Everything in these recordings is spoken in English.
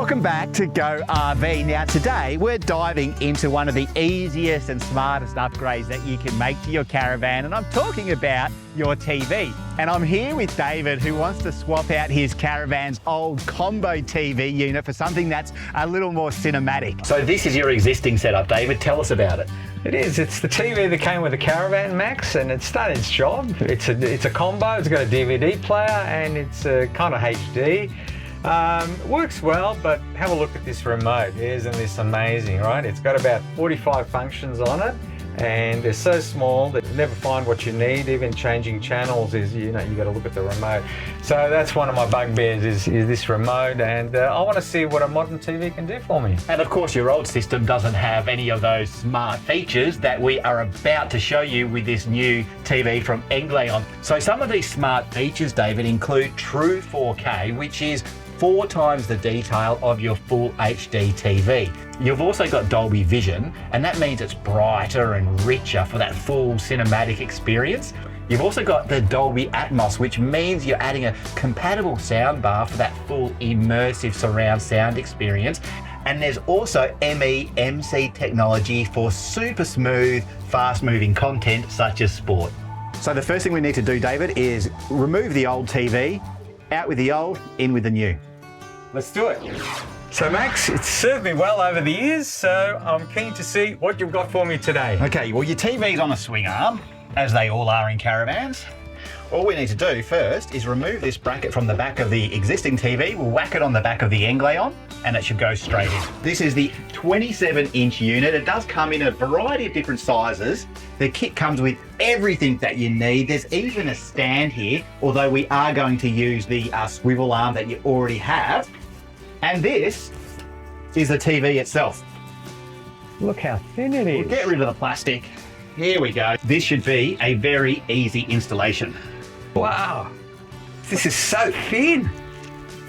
Welcome back to Go RV. Now today we're diving into one of the easiest and smartest upgrades that you can make to your caravan, and I'm talking about your TV. And I'm here with David, who wants to swap out his caravan's old combo TV unit for something that's a little more cinematic. So this is your existing setup, David. Tell us about it. It is. It's the TV that came with the caravan, Max, and it's done its job. It's a combo. It's got a DVD player and it's kind of HD. Works well, but have a look at this remote. Isn't this amazing, right? It's got about 45 functions on it, and they're so small that you never find what you need. Even changing channels is, you got to look at the remote. So that's one of my bugbears is this remote, and I want to see what a modern TV can do for me. And of course your old system doesn't have any of those smart features that we are about to show you with this new TV from Englaon. So some of these smart features, David, include true 4K, which is 4 times the detail of your full HD TV. You've also got Dolby Vision, and that means it's brighter and richer for that full cinematic experience. You've also got the Dolby Atmos, which means you're adding a compatible soundbar for that full immersive surround sound experience. And there's also MEMC technology for super smooth, fast-moving content such as sport. So the first thing we need to do, David, is remove the old TV. Out with the old, in with the new. Let's do it. So Max, it's served me well over the years, so I'm keen to see what you've got for me today. Okay, well your TV's on a swing arm, as they all are in caravans. All we need to do first is remove this bracket from the back of the existing TV. We'll whack it on the back of the Englaon, and it should go straight in. This is the 27-inch unit. It does come in a variety of different sizes. The kit comes with everything that you need. There's even a stand here, although we are going to use the swivel arm that you already have. And this is the TV itself. Look how thin it is. We'll get rid of the plastic. Here we go. This should be a very easy installation. Wow, this is so thin.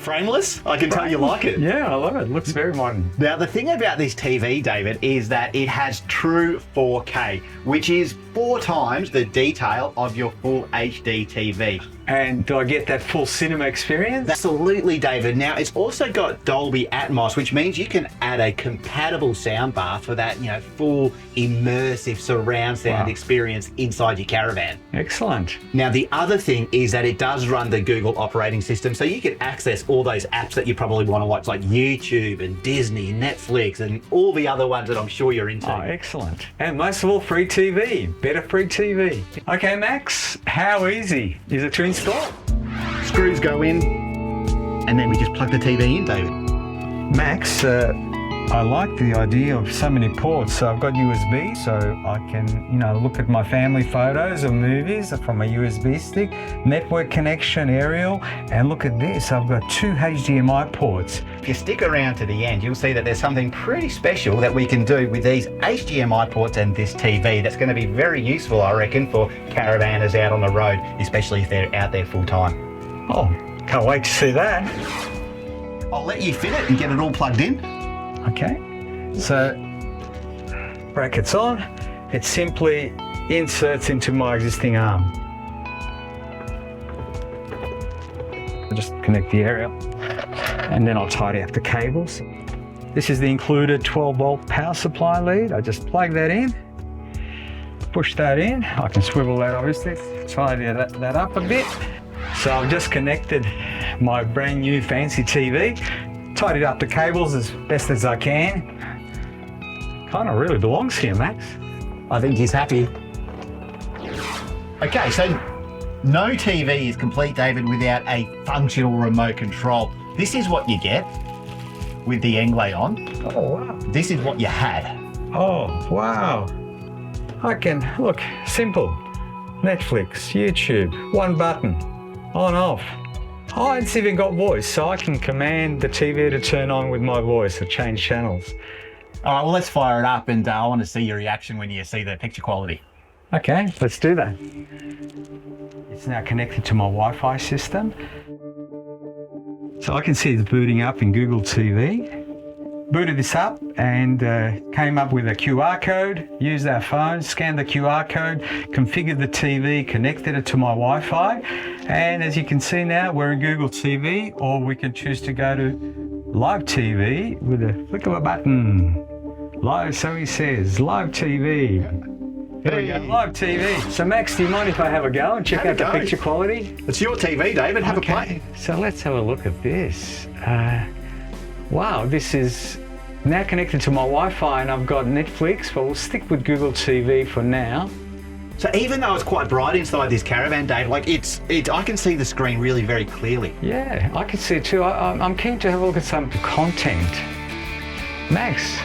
Frameless? I can tell you like it. Yeah, I love it. It looks very modern. Now, the thing about this TV, David, is that it has true 4K, which is 4 times the detail of your full HD TV. And do I get that full cinema experience? Absolutely, David. Now, it's also got Dolby Atmos, which means you can add a compatible soundbar for that, full immersive surround sound experience inside your caravan. Excellent. Now, the other thing is that it does run the Google operating system, so you can access all those apps that you probably want to watch, like YouTube and Disney, Netflix, and all the other ones that I'm sure you're into. Oh, excellent. And most of all, free TV. Better free TV. Okay, Max, how easy is it to install? Screws go in, and then we just plug the TV in, David. Max, I like the idea of so many ports. So I've got USB, so I can, look at my family photos or movies from a USB stick, network connection, aerial, and look at this, I've got 2 HDMI ports. If you stick around to the end, you'll see that there's something pretty special that we can do with these HDMI ports and this TV that's going to be very useful, I reckon, for caravanners out on the road, especially if they're out there full time. Oh, can't wait to see that. I'll let you fit it and get it all plugged in. Okay, so brackets on, it simply inserts into my existing arm. I'll just connect the aerial and then I'll tidy up the cables. This is the included 12-volt power supply lead. I just plug that in, push that in. I can swivel that obviously, tidy that up a bit. So I've just connected my brand new fancy TV. Tidied up the cables as best as I can. Kind of really belongs here, Max. I think he's happy. Okay, so no TV is complete, David, without a functional remote control. This is what you get with the Englaon. Oh, wow. This is what you had. Oh, wow. I can, look, simple. Netflix, YouTube, one button, on, off. Oh, it's even got voice, so I can command the TV to turn on with my voice or change channels. All right, well, let's fire it up, and I want to see your reaction when you see the picture quality. Okay, let's do that. It's now connected to my Wi-Fi system. So I can see it's booting up in Google TV. Booted this up and came up with a QR code, used our phone, scanned the QR code, configured the TV, connected it to my Wi-Fi. And as you can see now, we're in Google TV, or we can choose to go to live TV with a flick of a button. Live, so he says, live TV. Here we go, live TV. So Max, do you mind if I have a go and check out the picture quality? It's your TV, David. Have a play. So let's have a look at this. Wow, this is now connected to my Wi-Fi and I've got Netflix, but we'll stick with Google TV for now. So even though it's quite bright inside this caravan, Dave, like I can see the screen really very clearly. Yeah, I can see it too. I'm keen to have a look at some content. Max,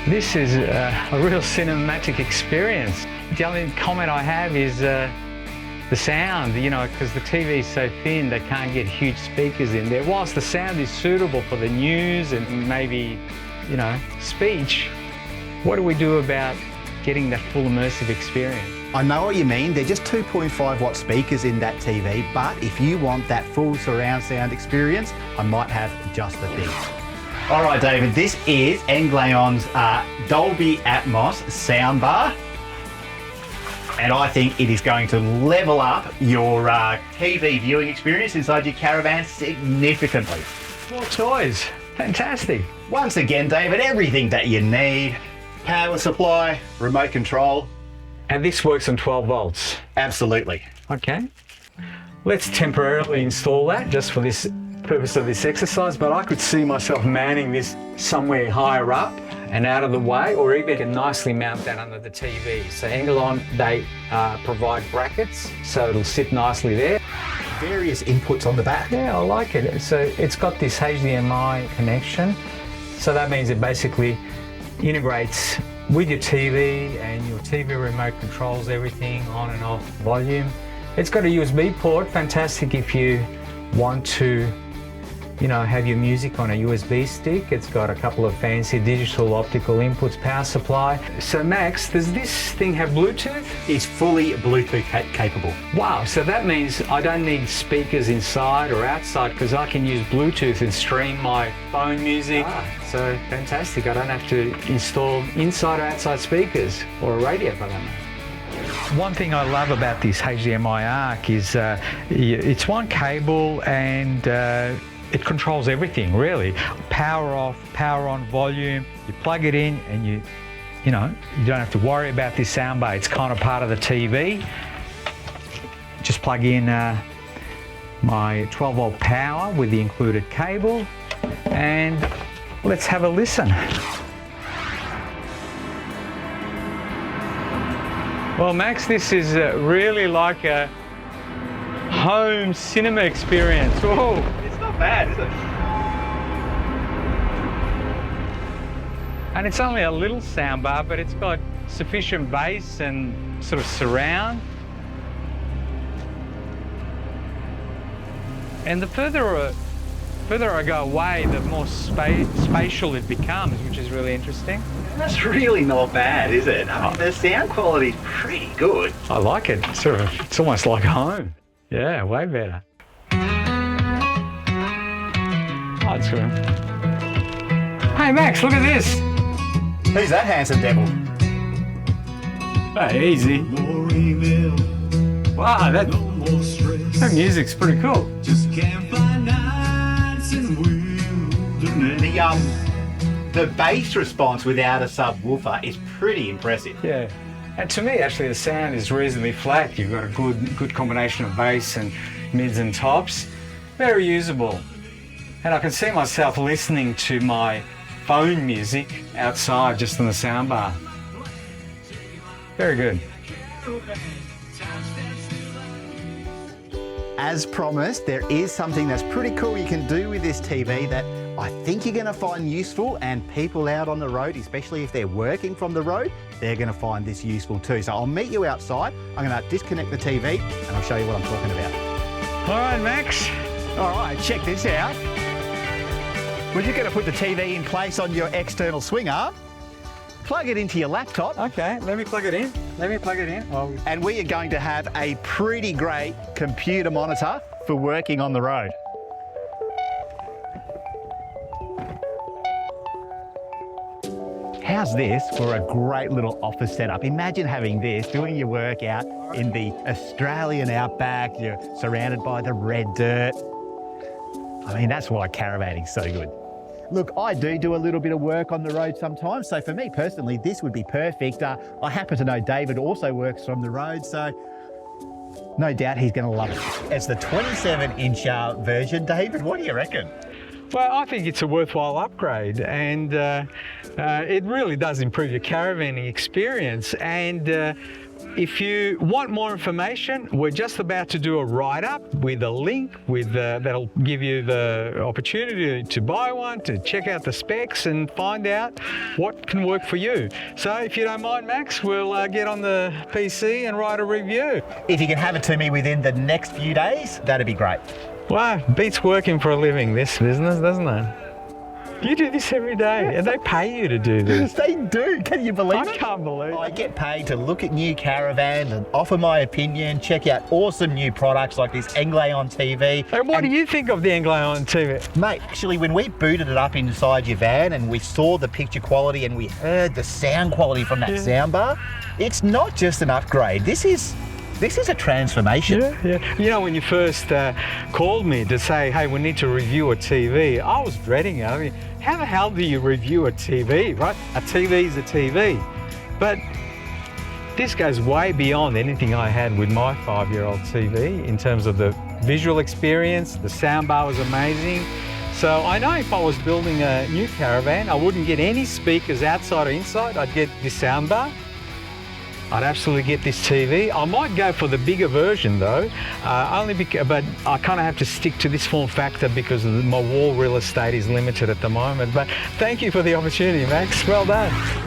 this is a real cinematic experience. The only comment I have is the sound, you know, because the TV is so thin, they can't get huge speakers in there. Whilst the sound is suitable for the news and maybe, you know, speech, what do we do about getting that full immersive experience? I know what you mean. They're just 2.5 watt speakers in that TV, but if you want that full surround sound experience, I might have just the thing. All right, David, this is Englaon's Dolby Atmos soundbar. And I think it is going to level up your TV viewing experience inside your caravan significantly. More toys, fantastic. Once again, David, everything that you need. Power supply, remote control. And this works on 12 volts. Absolutely. Okay. Let's temporarily install that just for this purpose of this exercise, but I could see myself mounting this somewhere higher up and out of the way, or even can nicely mount that under the TV. So Englaon, they provide brackets, so it'll sit nicely there. Various inputs on the back. Yeah, I like it. So it's got this HDMI connection. So that means it basically integrates with your TV, and your TV remote controls everything on and off volume. It's got a USB port, fantastic if you want to, you know, have your music on a USB stick. It's got a couple of fancy digital optical inputs, power supply. So Max, does this thing have Bluetooth? It's fully Bluetooth capable. Wow, so that means I don't need speakers inside or outside because I can use Bluetooth and stream my phone music. So fantastic, I don't have to install inside or outside speakers or a radio for that matter. One thing I love about this HDMI eARC is it's one cable and it controls everything really. Power off, power on, volume. You plug it in and you don't have to worry about this soundbar. It's kind of part of the TV. Just plug in my 12 volt power with the included cable and let's have a listen. Well, Max, this is really like a home cinema experience. Whoa. It's not bad, is it? And it's only a little soundbar, but it's got sufficient bass and sort of surround. And the further I go away, the more spatial it becomes, which is really interesting. That's really not bad, is it? I mean, the sound quality is pretty good. I like it. It's almost like home. Yeah, way better. Oh, it's good. Hey Max, look at this. Who's that handsome devil? Hey, easy. Wow, that music's pretty cool. The bass response without a subwoofer is pretty impressive. Yeah, and to me actually the sound is reasonably flat. You've got a good combination of bass and mids and tops. Very usable. And I can see myself listening to my phone music outside just on the soundbar. Very good. As promised, there is something that's pretty cool you can do with this TV that I think you're going to find useful, and people out on the road, especially if they're working from the road, they're going to find this useful too. So I'll meet you outside. I'm going to disconnect the TV and I'll show you what I'm talking about. All right, Max. All right, check this out. We're just going to put the TV in place on your external swing arm, plug it into your laptop. Okay, let me plug it in. Oh. And we are going to have a pretty great computer monitor for working on the road. How's this for a great little office setup? Imagine having this, doing your work out in the Australian outback. You're surrounded by the red dirt. I mean, that's why caravaning's so good. Look, I do a little bit of work on the road sometimes, so for me personally, this would be perfect. I happen to know David also works from the road, so no doubt he's going to love it. It's the 27-inch version, David. What do you reckon? Well, I think it's a worthwhile upgrade, and it really does improve your caravanning experience. And if you want more information, we're just about to do a write-up with a link that'll give you the opportunity to buy one, to check out the specs and find out what can work for you. So if you don't mind, Max, we'll get on the PC and write a review. If you can have it to me within the next few days, that'd be great. Wow, beats working for a living, this business, doesn't it? You do this every day, and they pay you to do this. They do. Can you believe it? I can't believe it. I get paid to look at new caravans and offer my opinion, check out awesome new products like this Englaon TV. And what do you think of the Englaon TV? Mate, actually, when we booted it up inside your van and we saw the picture quality and we heard the sound quality from that soundbar, it's not just an upgrade. This is a transformation. Yeah. You know, when you first called me to say, hey, we need to review a TV, I was dreading it. I mean, how the hell do you review a TV, right? A TV is a TV. But this goes way beyond anything I had with my 5-year-old TV in terms of the visual experience. The soundbar was amazing. So I know if I was building a new caravan, I wouldn't get any speakers outside or inside. I'd get this soundbar. I'd absolutely get this TV. I might go for the bigger version though, but I kind of have to stick to this form factor because my wall real estate is limited at the moment. But thank you for the opportunity, Max. Well done.